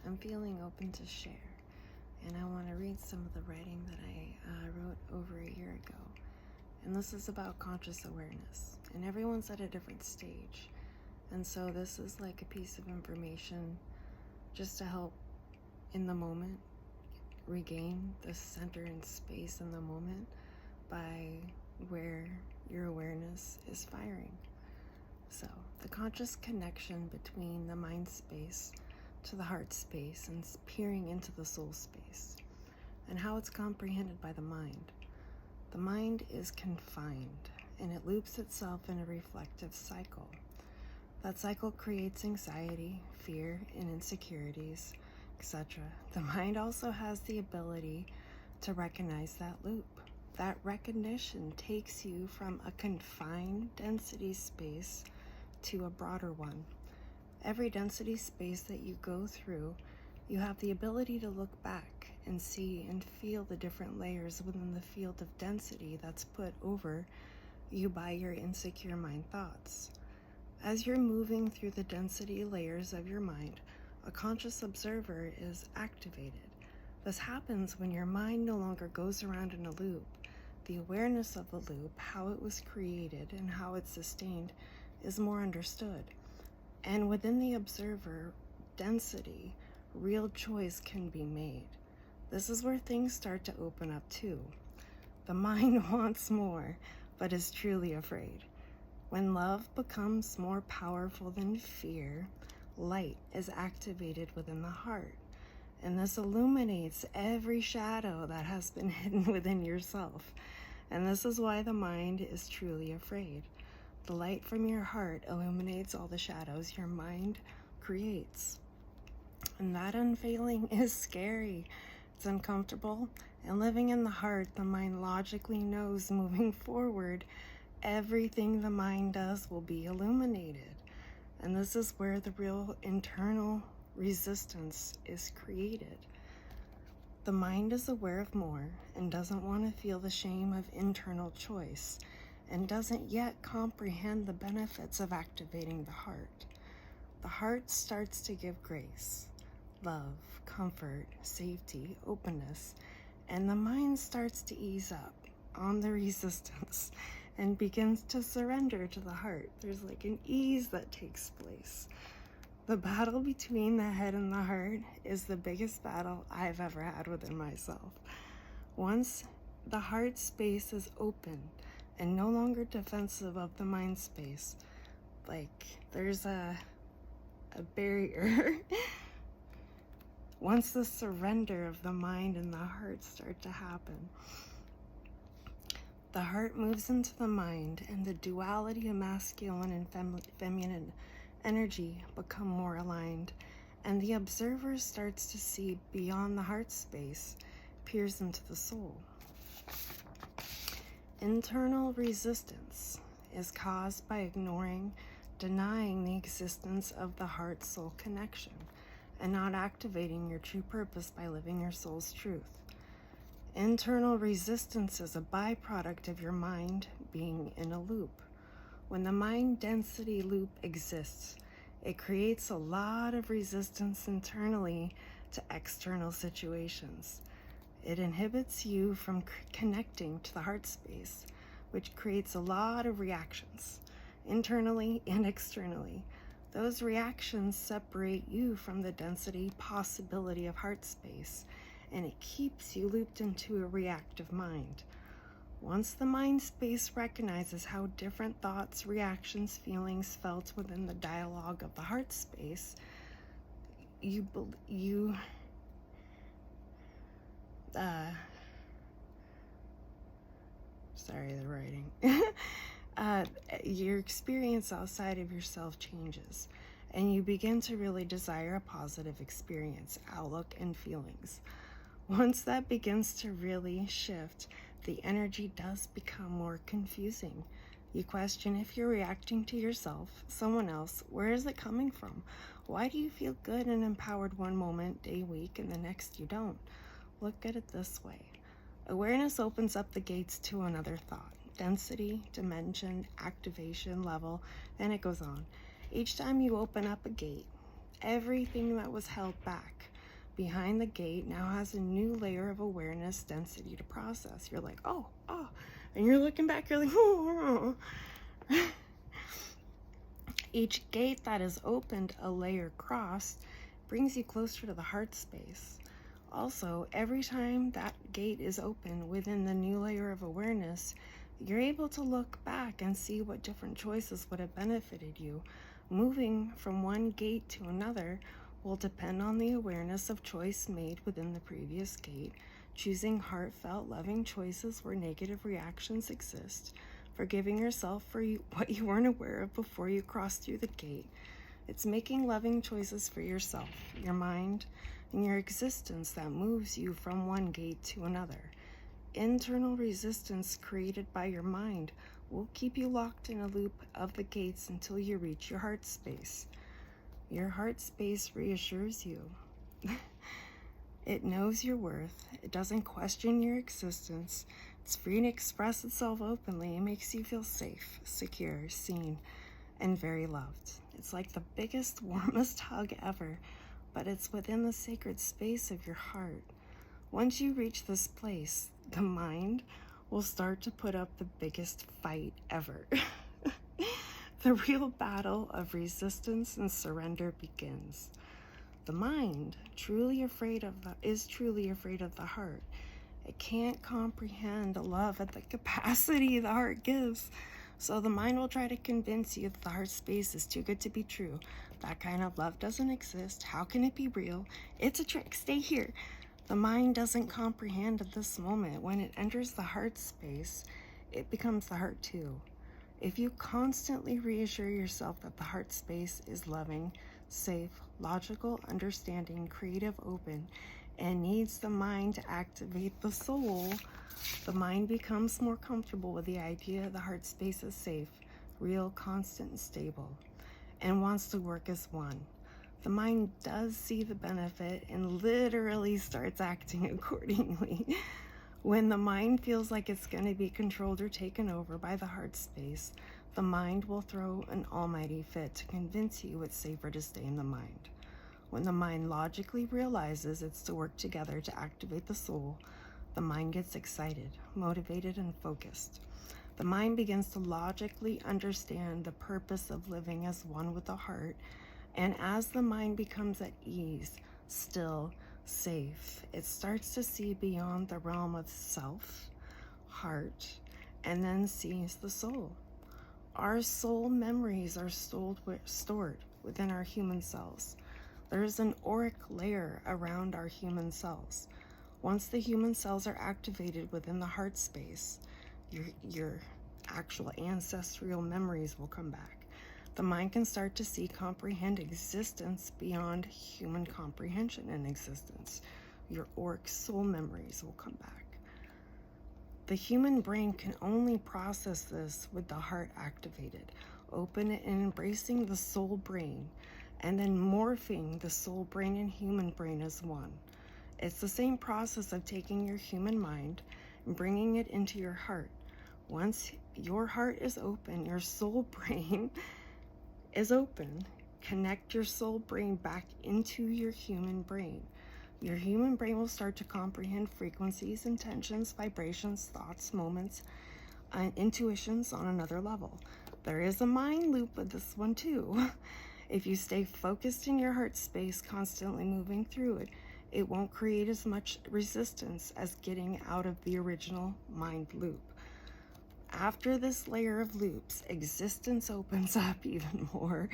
I'm feeling open to share, and I want to read some of the writing that I wrote over a year ago. And this is about conscious awareness, and everyone's at a different stage. And so this is like a piece of information just to help in the moment regain the center and space in the moment by where your awareness is firing. So the conscious connection between the mind space to the heart space and peering into the soul space, and how it's comprehended by the mind. The mind is confined, and it loops itself in a reflective cycle. That cycle creates anxiety, fear, and insecurities, etc. The mind also has the ability to recognize that loop. That recognition takes you from a confined density space to a broader one. Every density space that you go through, you have the ability to look back and see and feel the different layers within the field of density that's put over you by your insecure mind thoughts. As you're moving through the density layers of your mind, a conscious observer is activated. This happens when your mind no longer goes around in a loop. The awareness of the loop, how it was created and how it's sustained, is more understood. And within the observer density, real choice can be made. This is where things start to open up too. The mind wants more, but is truly afraid. When love becomes more powerful than fear, light is activated within the heart. And this illuminates every shadow that has been hidden within yourself. And this is why the mind is truly afraid. The light from your heart illuminates all the shadows your mind creates. And that unveiling is scary. It's uncomfortable. And living in the heart, the mind logically knows moving forward, everything the mind does will be illuminated. And this is where the real internal resistance is created. The mind is aware of more and doesn't want to feel the shame of internal choice, and doesn't yet comprehend the benefits of activating the heart. The heart starts to give grace, love, comfort, safety, openness, and the mind starts to ease up on the resistance and begins to surrender to the heart. There's like an ease that takes place. The battle between the head and the heart is the biggest battle I've ever had within myself. Once the heart space is open and no longer defensive of the mind space, like there's a barrier. Once the surrender of the mind and the heart start to happen, the heart moves into the mind, and the duality of masculine and feminine energy become more aligned, and the observer starts to see beyond the heart space, peers into the soul. Internal resistance is caused by ignoring, denying the existence of the heart-soul connection, and not activating your true purpose by living your soul's truth. Internal resistance is a byproduct of your mind being in a loop. When the mind density loop exists, it creates a lot of resistance internally to external situations. It inhibits you from connecting to the heart space, which creates a lot of reactions, internally and externally. Those reactions separate you from the density possibility of heart space, and it keeps you looped into a reactive mind. Once the mind space recognizes how different thoughts, reactions, feelings felt within the dialogue of the heart space, your experience outside of yourself changes, and you begin to really desire a positive experience, outlook, and feelings. Once that begins to really shift, the energy does become more confusing. You question if you're reacting to yourself, someone else, where is it coming from? Why do you feel good and empowered one moment, day, week, and the next you don't? Look at it this way. Awareness opens up the gates to another thought, density, dimension, activation, level, and it goes on. Each time you open up a gate, everything that was held back behind the gate now has a new layer of awareness density to process. You're like, oh, and you're looking back, you're like, oh. Each gate that is opened a layer crossed brings you closer to the heart space. Also, every time that gate is open within the new layer of awareness, you're able to look back and see what different choices would have benefited you. Moving from one gate to another will depend on the awareness of choice made within the previous gate, choosing heartfelt, loving choices where negative reactions exist, forgiving yourself for what you weren't aware of before you crossed through the gate. It's making loving choices for yourself, your mind, and your existence that moves you from one gate to another. Internal resistance created by your mind will keep you locked in a loop of the gates until you reach your heart space. Your heart space reassures you. It knows your worth. It doesn't question your existence. It's free to express itself openly. It makes you feel safe, secure, seen, and very loved. It's like the biggest, warmest hug ever, but it's within the sacred space of your heart. Once you reach this place, the mind will start to put up the biggest fight ever. The real battle of resistance and surrender begins. The mind, is truly afraid of the heart. It can't comprehend love at the capacity the heart gives. So the mind will try to convince you that the heart space is too good to be true. That kind of love doesn't exist. How can it be real? It's a trick. Stay here. The mind doesn't comprehend at this moment. When it enters the heart space, it becomes the heart too. If you constantly reassure yourself that the heart space is loving, safe, logical, understanding, creative, open, and needs the mind to activate the soul, the mind becomes more comfortable with the idea the heart space is safe, real, constant, and stable, and wants to work as one. The mind does see the benefit and literally starts acting accordingly. When the mind feels like it's going to be controlled or taken over by the heart space, the mind will throw an almighty fit to convince you it's safer to stay in the mind. When the mind logically realizes it's to work together to activate the soul, the mind gets excited, motivated, and focused. The mind begins to logically understand the purpose of living as one with the heart, and as the mind becomes at ease, still, safe, it starts to see beyond the realm of self, heart, and then sees the soul. Our soul memories are stored within our human cells. There's an auric layer around our human cells. Once the human cells are activated within the heart space, your actual ancestral memories will come back. The mind can start to comprehend existence beyond human comprehension and existence. Your auric soul memories will come back. The human brain can only process this with the heart activated, open and embracing the soul brain, and then morphing the soul brain and human brain as one. It's the same process of taking your human mind and bringing it into your heart. Once your heart is open, your soul brain is open. Connect your soul brain back into your human brain. Your human brain will start to comprehend frequencies, intentions, vibrations, thoughts, moments, and intuitions on another level. There is a mind loop with this one too. If you stay focused in your heart space, constantly moving through it, it won't create as much resistance as getting out of the original mind loop. After this layer of loops, existence opens up even more,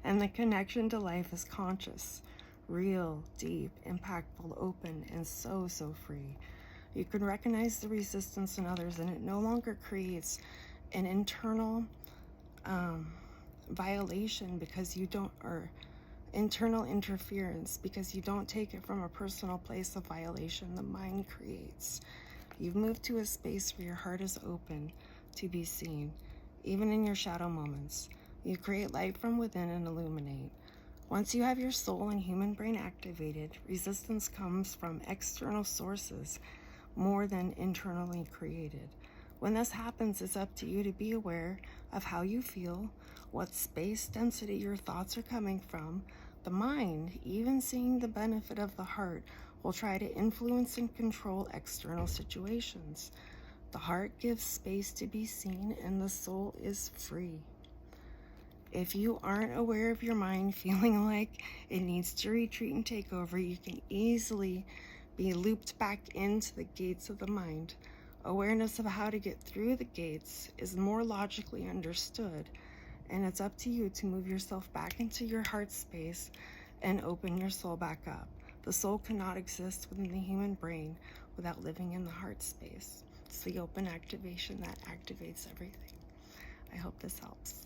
and the connection to life is conscious, real, deep, impactful, open, and so free. You can recognize the resistance in others, and it no longer creates an internal violation because you don't, or internal interference because you don't take it from a personal place of violation the mind creates. You've moved to a space where your heart is open to be seen, even in your shadow moments. You create light from within and illuminate. Once you have your soul and human brain activated, resistance comes from external sources more than internally created. When this happens, it's up to you to be aware of how you feel, what space density your thoughts are coming from, the mind, even seeing the benefit of the heart, will try to influence and control external situations. The heart gives space to be seen, and the soul is free. If you aren't aware of your mind feeling like it needs to retreat and take over, you can easily be looped back into the gates of the mind. Awareness of how to get through the gates is more logically understood, and it's up to you to move yourself back into your heart space and open your soul back up. The soul cannot exist within the human brain without living in the heart space. It's the open activation that activates everything. I hope this helps.